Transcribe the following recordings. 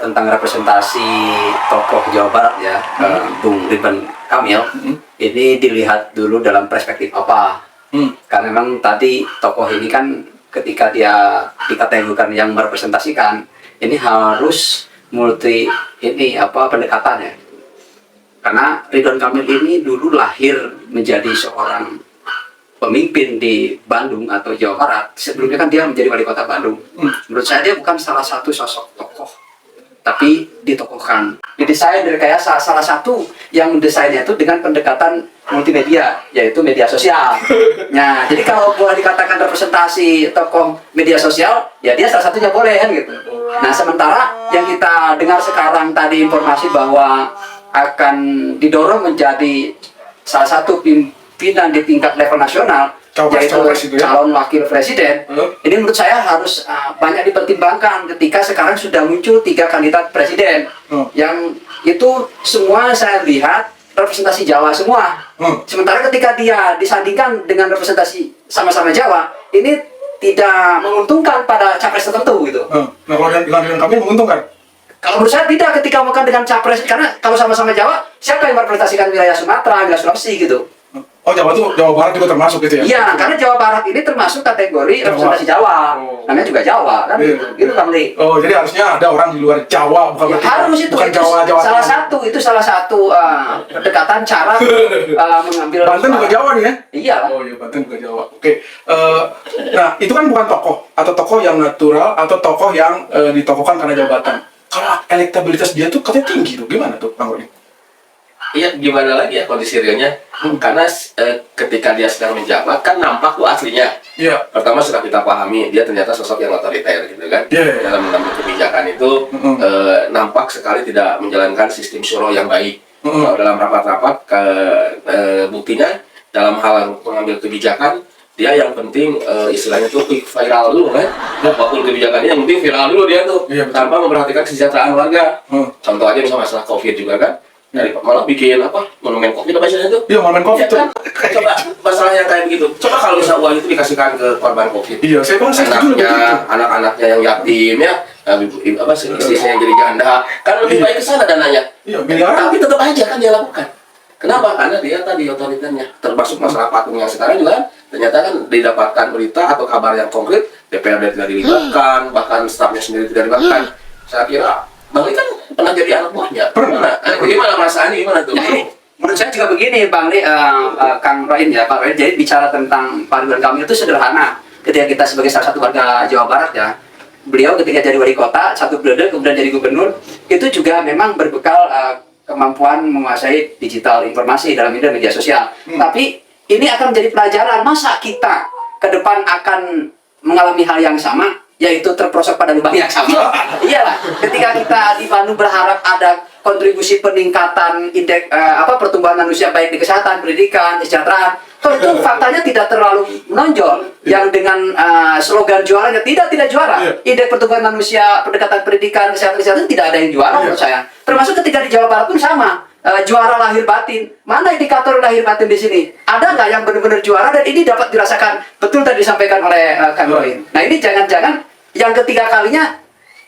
tentang representasi tokoh Jawa Barat ya, Bung Ridwan Kamil, ini dilihat dulu dalam perspektif apa? Karena memang tadi tokoh ini kan ketika dia dikategorikan yang merepresentasikan, ini harus multi pendekatannya. Karena Ridwan Kamil ini dulu lahir menjadi seorang pemimpin di Bandung atau Jawa Barat. Sebelumnya kan dia menjadi wali kota Bandung. Menurut saya dia bukan salah satu sosok tokoh, tapi ditokohkan. Didesain direkayasa, salah satu yang mendesainnya itu dengan pendekatan multimedia, yaitu media sosial. Nah, jadi kalau boleh dikatakan representasi tokoh media sosial, ya dia salah satunya boleh kan gitu. Nah, sementara yang kita dengar sekarang tadi informasi bahwa akan didorong menjadi salah satu pimpinan di tingkat level nasional, yaitu calon wakil presiden. Ini menurut saya harus banyak dipertimbangkan ketika sekarang sudah muncul 3 kandidat presiden yang itu semua saya lihat representasi Jawa semua. Sementara ketika dia disandingkan dengan representasi sama-sama Jawa, ini tidak menguntungkan pada capres tertentu gitu. Nah, kalau dengan kami menguntungkan. Kalau menurut saya tidak ketika bukan dengan capres, karena kalau sama-sama Jawa, siapa yang merepresentasikan wilayah Sumatera, wilayah Sulawesi gitu? Oh, Jawa Barat juga termasuk gitu ya? Iya, karena Jawa Barat ini termasuk kategori representasi Jawa. Namanya juga Jawa, kan gitu Bang Li. Oh, jadi harusnya ada orang di luar Jawa, bukan Ya, harus itu, bukan itu Jawa salah satu pendekatan cara mengambil. Banten juga Jawa nih ya? Iya. Oh iya, Banten juga Jawa. Oke. Nah, itu kan bukan tokoh atau tokoh yang natural atau tokoh yang ditokohkan karena jabatan. Kalau elektabilitas dia tuh katanya tinggi tuh, gimana tuh Bang Rodi? Iya, gimana lagi ya kondisi realnya? Karena ketika dia sedang menjabat kan nampak tuh aslinya. Iya. Pertama sudah kita pahami dia ternyata sosok yang otoriter gitu kan. Iya. Dalam mengambil kebijakan itu nampak sekali tidak menjalankan sistem syuro yang baik. Kalau dalam rapat-rapat buktinya dalam hal mengambil kebijakan dia yang penting istilahnya tuh quick viral dulu kan. Apapun kebijakannya yang penting viral dulu dia tuh, tanpa memperhatikan kesejahteraan warga. Contoh aja misalnya masalah COVID juga kan. Dari malah bikin monumen COVID apa istilahnya itu? Iya, monumen COVID ya, kan? Coba masalah yang kayak begitu. Coba kalau misalnya uang itu dikasihkan ke korban COVID. Iya, saya bilang saya setuju begitu. Anak-anaknya yang yatim ya, istrinya yang jadi janda, kan lebih baik ke sana dananya. Iya, miliaran. Tapi tetap aja kan dia lakukan. Kenapa? Karena dia tadi otoriternya. Termasuk masalah patung yang sekarang juga ternyata kan didapatkan berita atau kabar yang konkret, DPRD tidak dilibatkan, bahkan stafnya sendiri tidak dilibatkan. Saya kira Bang Li kan pernah jadi anak buahnya. Pernah. Gimana perasaannya, gimana tuh? Menurut saya juga begini Bang Li, Kang Roin ya, Pak Roin. Jadi bicara tentang Pak Ridwan Kamil itu sederhana. Ketika kita sebagai salah satu warga Jawa Barat ya, beliau ketika jadi wali kota, 1 periode kemudian jadi gubernur, itu juga memang berbekal kemampuan menguasai digital informasi dalam media sosial. Tapi ini akan menjadi pelajaran, masa kita ke depan akan mengalami hal yang sama, yaitu terperosok pada lubang yang sama. Iyalah, ketika kita di Bandung berharap ada kontribusi peningkatan indeks pertumbuhan manusia baik di kesehatan, pendidikan, kesejahteraan, kalau itu faktanya tidak terlalu menonjol. Yang dengan slogan juaranya tidak juara. Indeks pertumbuhan manusia, pendekatan pendidikan, kesehatan tidak ada yang juara menurut saya. Termasuk ketika di Jawa Barat pun sama. Juara lahir batin. Mana indikator lahir batin di sini? Ada nggak yang benar-benar juara dan ini dapat dirasakan betul tadi disampaikan oleh Kang Roin. Nah, ini jangan-jangan yang ketiga kalinya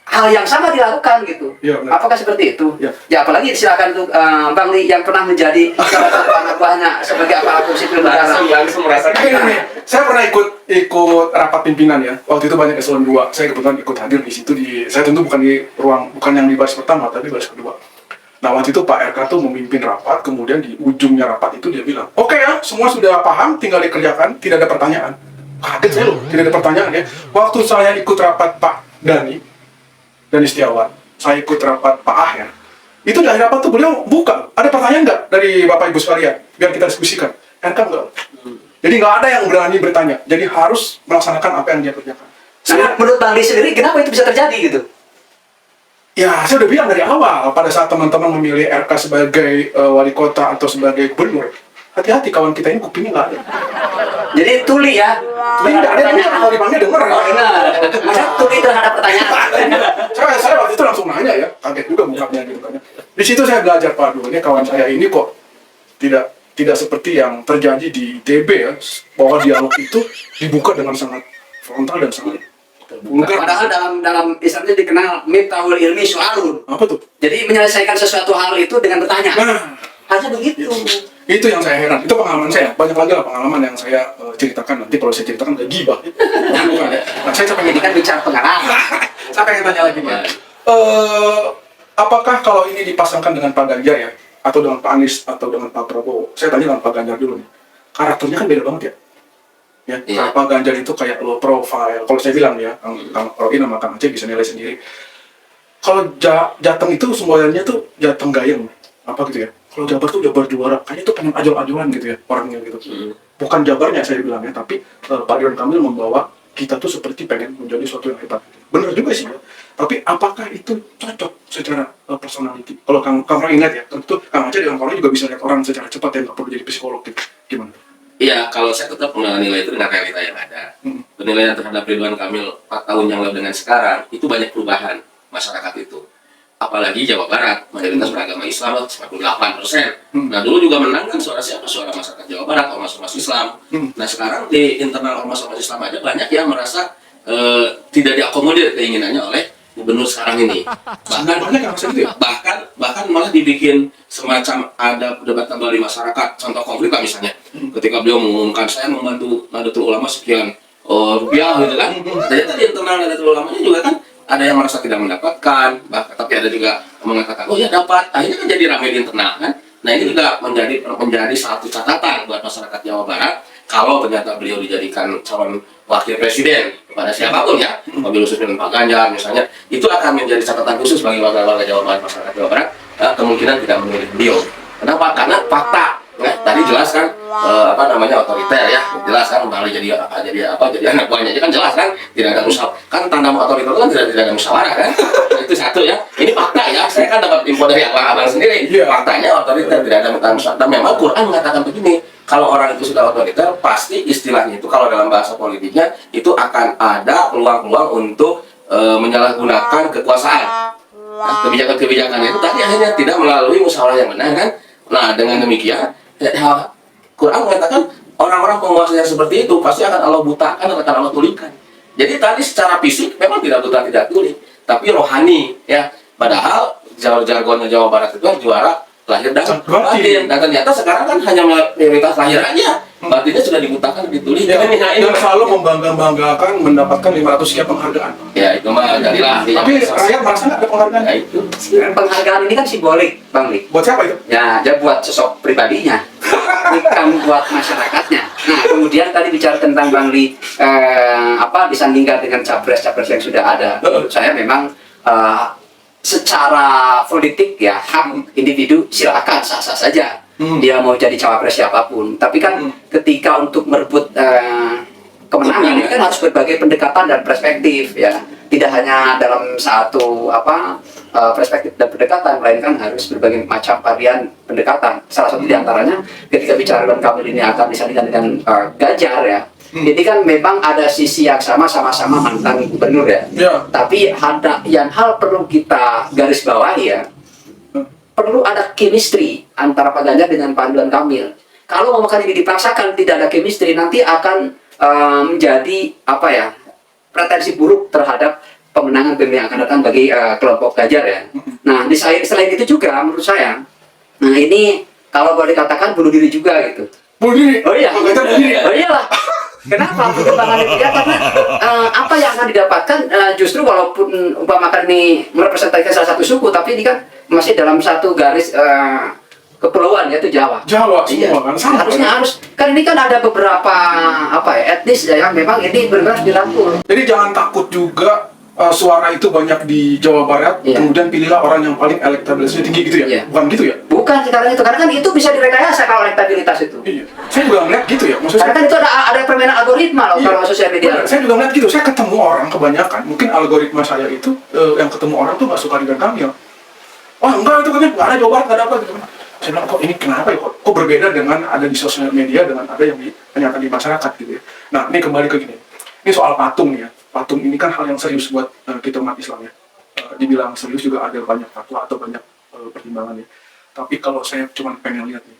hal yang sama dilakukan gitu. Ya, apakah seperti itu? Ya, apalagi silakan untuk Bang Li yang pernah menjadi salah satu anak buahnya sebagai aparatur sipil negara. Langsung merasakan. Saya pernah ikut rapat pimpinan ya. Waktu itu banyak eselon 2. Saya kebetulan ikut hadir di situ saya tentu bukan yang di baris pertama tapi baris kedua. Nah, waktu itu Pak RK tuh memimpin rapat, kemudian di ujungnya rapat itu dia bilang, "Oke ya, semua sudah paham, tinggal dikerjakan, tidak ada pertanyaan." Kaget saya loh, tidak ada pertanyaan ya. Waktu saya ikut rapat Pak Dani Setiawan, saya ikut rapat Pak Aher, itu di akhir rapat tuh beliau buka, ada pertanyaan nggak dari Bapak Ibu sekalian, biar kita diskusikan. RK enggak. Jadi nggak ada yang berani bertanya, jadi harus melaksanakan apa yang dia kerjakan. Nah, menurut Bang Li sendiri, kenapa itu bisa terjadi gitu? Ya, saya udah bilang dari awal, pada saat teman-teman memilih RK sebagai wali kota atau sebagai gubernur, hati-hati kawan kita ini kupingnya nggak ada. Jadi tuli ya? Tuli nggak ada, kalau dipanggil denger. Oh, dengar. Masa tuli terhadap pertanyaan? saya waktu itu langsung nanya ya, kaget juga mukanya gitu kan. Di situ saya belajar, Pak, ini kawan saya ini kok tidak seperti yang terjadi di ITB ya, bahwa dialog itu dibuka dengan sangat frontal dan sangat Enggak. Padahal dalam Islamnya dikenal miftahul ilmi su'alun. Apa tuh? Jadi menyelesaikan sesuatu hal itu dengan bertanya. Nah, Hanya begitu. itu yang saya heran. Itu pengalaman saya. Banyak lagi lah pengalaman yang saya ceritakan. Nanti kalau saya ceritakan udah gibah. Bukan. Nah, saya pengen Ini kan bicara pengalaman. saya pengen tanya lagi nih. Apakah kalau ini dipasangkan dengan Pak Ganjar ya, atau dengan Pak Anies, atau dengan Pak Prabowo? Saya tanya dengan Pak Ganjar dulu nih. Karakternya kan beda banget ya. Ya, Iya. Pak Ganjar itu kayak low profile. Kalau saya bilang ya, Kang Rocky sama Kang Aceh bisa nilai sendiri. Kalau Jateng itu semuanya tuh Jateng Gayeng, apa gitu ya. Kalau Jabar tuh Jabar juara, kayaknya tuh pengen ajol-ajolan gitu ya orangnya gitu. Bukan Jabarnya saya bilang ya, tapi Pak Ridwan Kamil membawa kita tuh seperti pengen menjadi suatu yang hebat. Bener juga sih ya. Tapi apakah itu cocok secara personality? Kalau Kang Roy ingat ya, tentu Kang Aceh dengan Kang Roy juga bisa lihat orang secara cepat ya, nggak perlu jadi psikolog gitu. Gimana? Iya, kalau saya tetap menilai itu dengan realita yang ada. Penilaian terhadap Ridwan Kamil 4 tahun yang lalu dengan sekarang, itu banyak perubahan masyarakat itu. Apalagi Jawa Barat, mayoritas beragama Islam 98%. Nah, dulu juga menang kan suara siapa? Suara masyarakat Jawa Barat, ormas-ormas Islam. Nah, sekarang di internal ormas-ormas Islam aja banyak yang merasa tidak diakomodir keinginannya oleh gubernur sekarang ini. Banyak yang gitu ya? bahkan malah dibikin semacam ada debat-debat di masyarakat. Contoh konkret lah misalnya, ketika beliau mengumumkan saya membantu Nahdlatul Ulama sekian rupiah gitu kan. Ternyata di internal Nahdlatul Ulamanya juga kan ada yang merasa tidak mendapatkan, tapi ada juga yang mengatakan oh ya dapat. Akhirnya kan jadi ramai di internal kan. Nah ini juga menjadi satu catatan buat masyarakat Jawa Barat kalau ternyata beliau dijadikan calon wakil presiden kepada siapapun ya, mobil khusus dengan Pak Ganjar misalnya, itu akan menjadi catatan khusus bagi warga-warga Jawa Barat, masyarakat Jawa Barat, kemungkinan tidak memilih beliau. Kenapa? Karena fakta. Ya, tadi jelas kan otoriter ya, jelas kan Bang Ali jadi anak buahnya aja kan jelas kan, tidak ada musyawarah. Kan tanda otoriter itu kan tidak ada musyawarah kan. Itu satu ya. Ini fakta ya. Saya kan dapat info dari abang sendiri. Faktanya otoriter tidak ada musyawarah. Dan memang Quran mengatakan begini, kalau orang itu sudah otoriter, pasti istilahnya itu kalau dalam bahasa politiknya itu akan ada peluang-peluang untuk menyalahgunakan kekuasaan. Nah, kebijakan-kebijakan itu tadi akhirnya tidak melalui musyawarah yang benar kan. Nah, dengan demikian Quran mengatakan orang-orang penguasa yang seperti itu pasti akan Allah butakan atau akan Allah tulikan. Jadi tadi secara fisik memang tidak buta tidak tuli, tapi rohani ya. Padahal jargonnya Jawa Barat itu kan juara lahir dan batin. Dan ternyata sekarang kan hanya prioritas lahir aja. Batinnya sudah dibutakan, ditulis. Ya, dan selalu membangga-banggakan mendapatkan 500 sekian penghargaan. Ya itu mah dari lahir. Tapi rakyat merasa nggak ada penghargaan. Ya itu. Penghargaan ini kan simbolik, Bang Lik. Buat siapa itu? Ya, dia buat sosok pribadinya, bukan buat masyarakatnya. Nah, kemudian tadi bicara tentang Bang Li, disandingkan dengan capres-capres yang sudah ada. Menurut saya memang secara politik ya hak individu silakan sah-sah saja. Dia mau jadi cawapres siapapun. Tapi kan ketika untuk merebut kemenangan ini kan harus berbagai pendekatan dan perspektif ya. Tidak hanya dalam satu perspektif dan pendekatan, melainkan harus berbagai macam varian pendekatan. Salah satu diantaranya ketika bicara dengan Kamil ini akan disandingkan dengan Ganjar ya. Jadi kan memang ada sisi yang sama-sama mantan gubernur ya. Tapi ada yang hal perlu kita garis bawahi ya. Perlu ada chemistry antara Pak Ganjar dengan Pak Ridwan Kamil. Kalau ngomongkan ini dipaksakan tidak ada chemistry, nanti akan menjadi pretensi buruk terhadap pemenangan pemilu yang akan datang bagi kelompok Ganjar ya. Nah, selain itu juga menurut saya, nah ini kalau boleh dikatakan bunuh diri juga gitu. Bunuh diri? Oh iya, Ganjar bunuh diri? Oh iyalah. Kenapa perkembangan itu ya? Karena apa yang akan didapatkan justru walaupun umpamakan ini merepresentasikan salah satu suku, tapi ini kan masih dalam satu garis kepulauan yaitu Jawa. Jawa Iya. semua kan sama. Harus kan ini kan ada beberapa etnis yang memang ini benar-benar dirangkul. Jadi jangan takut juga suara itu banyak di Jawa Barat, kemudian pilihlah orang yang paling elektabilitasnya tinggi gitu ya? Iya. Bukan gitu ya? Bukan sekarang itu, karena kan itu bisa direkayasa kalau elektabilitas itu. Iya. Saya juga ngeliat gitu ya, maksudnya. Karena kan itu ada permainan algoritma loh kalau sosial media. Bener. Saya juga ngeliat gitu, saya ketemu orang kebanyakan, mungkin algoritma saya itu yang ketemu orang tuh nggak suka Ridwan Kamil. Wah enggak itu kan nggak ada Jawa Barat, nggak ada apa gitu. Saya bilang kok ini kenapa ya, kok berbeda dengan ada di sosial media dengan ada yang ternyata di masyarakat gitu ya. Nah ini kembali ke gini, ini soal patung ya. Patung ini kan hal yang serius buat kita umat Islam ya. Dibilang serius juga ada banyak fatwa atau banyak pertimbangan ya. Tapi kalau saya cuma pengen lihat nih,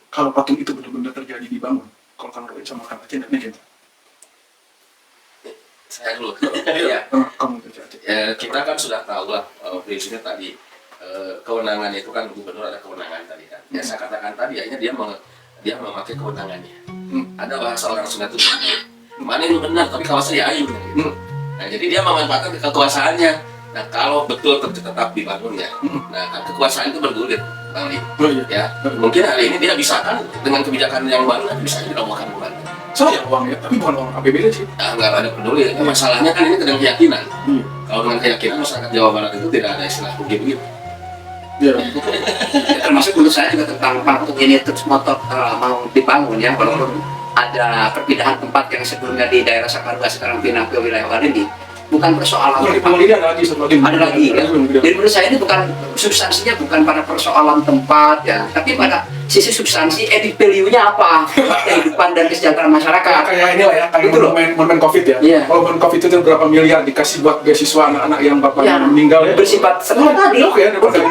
kalau patung itu benar-benar terjadi dibangun, kalau Kang Roy sama Kang Aceh, ini gitu. Saya dulu. Iya. Kamu aja. Kita kan sudah tahu lah prinsipnya tadi kewenangan itu kan gubernur ada kewenangan tadi kan. Ya saya katakan tadi akhirnya dia memakai kewenangannya. Ada bahasa orang Sunda itu mana yang benar tapi kalau saya ayu. Nah jadi dia memanfaatkan kekuasaannya. Nah kalau betul tetap dibangun ya. Nah kekuasaan itu bergulir, Bang Li. Ya mungkin hari ini dia bisa kan dengan kebijakan yang baru nanti bisa dirobohkan kembali. Saya uang ya, tapi bukan uang APBD sih. Nah, nggak ada peduli. Masalahnya kan ini dengan keyakinan. Kalau dengan keyakinan masyarakat Jawa Barat itu tidak ada istilah begitu. Iya. Termasuk menurut saya juga tentang patung ini terus motor mau dibangun ya, walaupun ada perpindahan tempat yang sebelumnya di daerah Sakarga sekarang pindah ke wilayah Walini. Bukan persoalan Kalau di Pemanggilan ada lagi satu lagi. ada lagi kan. Jadi menurut saya ini bukan substansinya bukan pada persoalan tempat ya, tapi pada sisi substansi added value-nya apa kehidupan dan kesejahteraan masyarakat. Kayak ini lah ya, kayak Betul. monumen COVID ya. Iya. Kalau monumen COVID itu berapa miliar dikasih buat beasiswa anak-anak yang bapaknya Ya, meninggal ya. bersifat seperti tadi. Oke,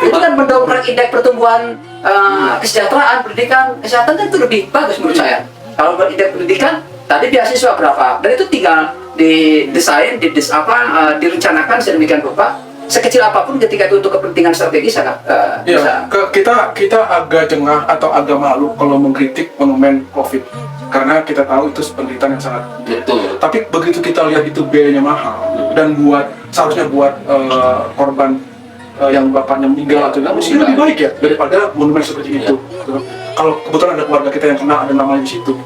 Itu kan mendongkrak indeks pertumbuhan kesejahteraan, pendidikan, kesehatan kan itu lebih bagus menurut saya. Kalau indeks pendidikan tadi beasiswa berapa, dan itu tinggal didesain, direncanakan sedemikian rupa, sekecil apapun ketika itu untuk kepentingan strategis sangat bisa. Kita agak jengah atau agak malu kalau mengkritik monumen COVID karena kita tahu itu penderitaan yang sangat Betul. Tapi begitu kita lihat itu biayanya mahal dan seharusnya buat korban yang bapaknya meninggal atau itu lebih baik ya daripada monumen seperti itu. Kalau kebetulan ada keluarga kita yang kena ada namanya di situ,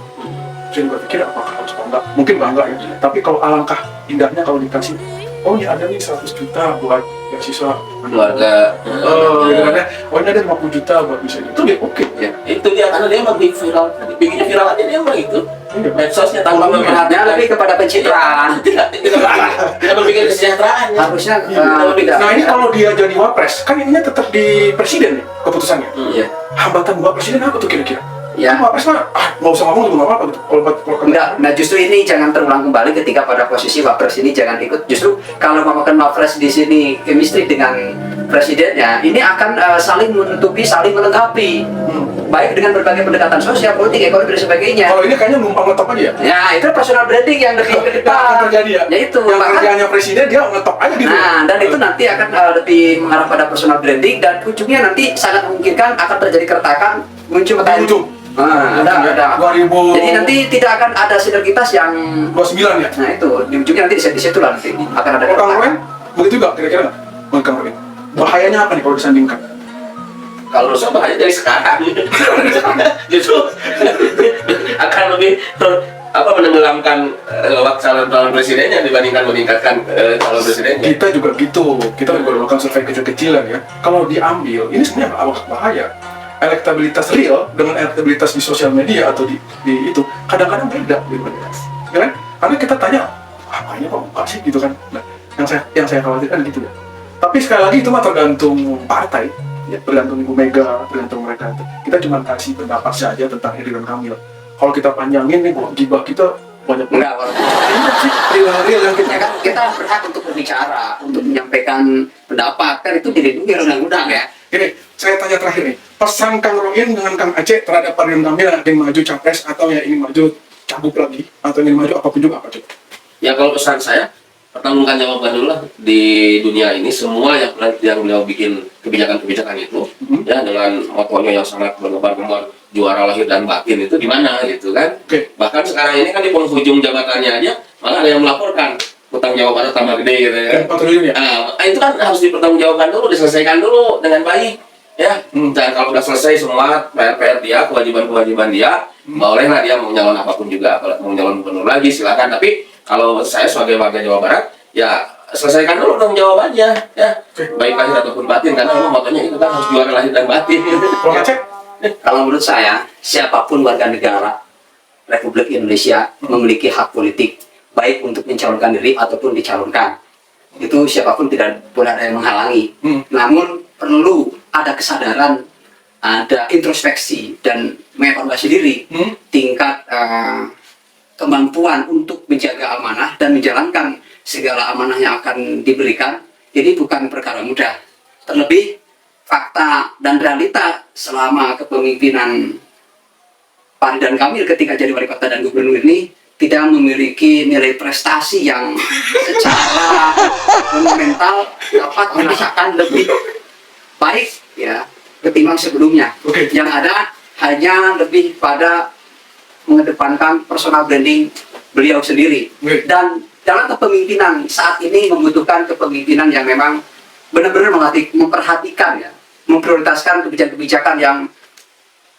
saya juga pikir apakah harus bangga? Mungkin bangga ya. Tapi kalau alangkah indahnya kalau dikasih, oh ini ada nih 100 juta buat beasiswa Keluarga. Oh ini ada 50 juta buat bisa itu dia oke. Ya, itu dia karena dia emang viral. Bikinnya viral aja dia emang itu. Medsosnya tanpa memperhatikan lebih kepada pencitraan. Tidak berpikir kesejahteraan. Harusnya tidak. Nah ini kalau dia jadi wapres, kan ininya tetap di presiden nih keputusannya. Iya. Hambatan buat presiden apa tuh kira-kira? Ya. Wapres mah nggak usah ngomong juga nggak apa-apa gitu. Kalau Enggak, nah justru ini jangan terulang kembali ketika pada posisi wapres ini jangan ikut. Justru kalau memakan wapres di sini chemistry dengan presidennya, ini akan saling menutupi, saling melengkapi, baik dengan berbagai pendekatan sosial, politik, ekonomi dan sebagainya. Kalau ini kayaknya numpang ngetop aja ya. Ya itu personal branding yang lebih ke Yang akan depan. terjadi ya. Ya itu. Yang Bahkan- kerjaannya presiden dia ngetop aja gitu. Nah, dan itu nanti akan lebih mengarah pada personal branding dan ujungnya nanti sangat memungkinkan akan terjadi keretakan muncul Di ujung. ada 2000. Jadi nanti tidak akan ada sinergitas yang 29 ya. nah itu di ujungnya nanti di situ lah nanti akan ada Kalau Kang keretakan. Roen, begitu juga kira-kira nggak? Menurut Kang Roen, bahayanya apa nih kalau disandingkan? Kalau menurut saya bahaya dari sekarang. Justru akan lebih menenggelamkan calon presidennya dibandingkan meningkatkan calon presidennya. Kita juga gitu, kita juga melakukan survei kecil-kecilan ya. Kalau diambil, ini sebenarnya nggak bahaya. Elektabilitas real dengan elektabilitas di sosial media atau di itu kadang-kadang beda gitu kan? Karena kita tanya apanya kok enggak sih gitu kan? Nah, yang saya khawatirkan gitu ya. Tapi sekali lagi itu mah tergantung partai, ya, tergantung Ibu Mega, tergantung mereka. Kita cuma kasih pendapat saja tentang Ridwan Kamil. Kalau kita panjangin nih, gibah kita banyak Enggak, walaupun real yang kita ya kan kita berhak untuk berbicara, untuk menyampaikan pendapat, kan itu dilindungi oleh undang-undang ya. Ini saya tanya terakhir nih, pesan Kang Roen dengan Kang Aceh terhadap Pak Ridwan Kamil yang ingin maju capres atau yang ingin maju cagup lagi atau ingin maju apapun juga apa coba? Ya kalau pesan saya, pertanggungan jawaban dulu lah di dunia ini semua yang beliau bikin kebijakan-kebijakan itu, ya dengan motonya yang sangat berlembar-lembar juara lahir dan batin itu di mana gitu kan? Oke. Bahkan sekarang ini kan di penghujung jabatannya aja malah ada yang melaporkan utang Jawa Barat tambah gede gitu ya. 4 triliun ya? Itu kan harus dipertanggungjawabkan dulu, diselesaikan dulu dengan baik ya. Dan kalau udah selesai semua PR dia, kewajiban dia, bolehlah dia mau nyalon apapun juga. Kalau mau nyalon gubernur lagi silakan. Tapi kalau saya sebagai warga Jawa Barat ya selesaikan dulu dong jawabannya ya. Baik lahir ataupun batin karena memang motonya itu kan harus juara lahir dan batin. Kalau Aceh? Kalau menurut saya, siapapun warga negara Republik Indonesia memiliki hak politik, baik untuk mencalonkan diri ataupun dicalonkan. Itu siapapun tidak boleh ada yang menghalangi. Namun perlu ada kesadaran, ada introspeksi dan mengevaluasi diri tingkat kemampuan untuk menjaga amanah dan menjalankan segala amanah yang akan diberikan. Ini bukan perkara mudah. Terlebih fakta dan realita selama kepemimpinan Pak Ridwan Kamil ketika jadi wali kota dan gubernur ini tidak memiliki nilai prestasi yang secara fundamental dapat merasakan lebih baik ya ketimbang sebelumnya. Yang ada hanya lebih pada mengedepankan personal branding beliau sendiri. Dan dalam kepemimpinan saat ini membutuhkan kepemimpinan yang memang benar-benar memperhatikan ya, memprioritaskan kebijakan-kebijakan yang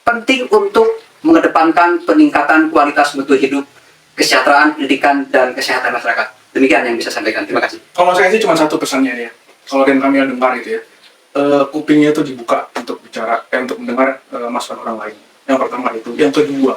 penting untuk mengedepankan peningkatan kualitas mutu hidup, kesejahteraan, pendidikan, dan kesehatan masyarakat. Demikian yang bisa saya sampaikan. Terima kasih. Kalau saya sih cuma satu pesannya ya. Kalau Ridwan Kamil dengar itu ya, kupingnya itu dibuka untuk bicara, untuk mendengar masukan orang lain. Yang pertama itu. Yang kedua,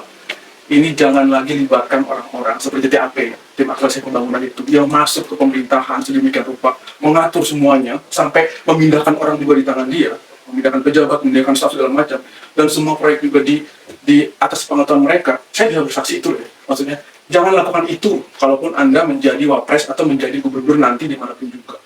ini jangan lagi libatkan orang-orang seperti TAP, tim akselerasi pembangunan itu, yang masuk ke pemerintahan sedemikian rupa, mengatur semuanya, sampai memindahkan orang juga di tangan dia, memindahkan pejabat, memindahkan staf segala macam, dan semua proyek juga di atas pengetahuan mereka. Saya bisa bersaksi itu ya. Maksudnya, jangan lakukan itu kalaupun Anda menjadi wapres atau menjadi gubernur nanti dimanapun juga.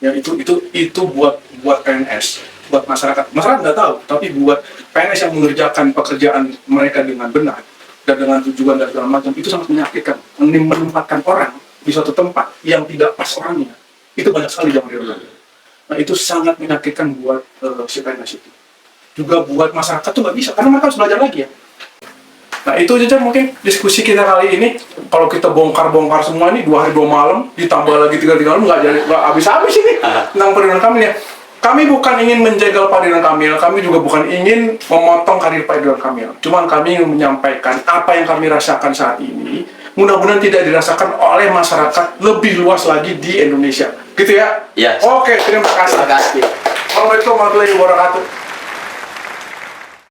Ya itu buat PNS, buat masyarakat. Masyarakat nggak tahu, tapi buat PNS yang mengerjakan pekerjaan mereka dengan benar dan dengan tujuan dan segala macam, itu sangat menyakitkan. Menempatkan orang di suatu tempat yang tidak pas orangnya, itu banyak sekali yang dilakukan. Nah itu sangat menyakitkan buat si PNS itu. Juga buat masyarakat tuh nggak bisa, karena mereka harus belajar lagi ya. Nah itu aja mungkin diskusi kita kali ini. Kalau kita bongkar-bongkar semua ini 2 hari 2 malam, ditambah lagi 3 malam, nggak habis-habis ini tentang Pak Ridwan Kamil ya. Kami bukan ingin menjegal Pak Ridwan Kamil, kami juga bukan ingin memotong karir Pak Ridwan Kamil. Cuman kami ingin menyampaikan apa yang kami rasakan saat ini, mudah-mudahan tidak dirasakan oleh masyarakat lebih luas lagi di Indonesia. Gitu ya? Yes. Oke, terima kasih. Terima kasih. Assalamualaikum warahmatullahi wabarakatuh.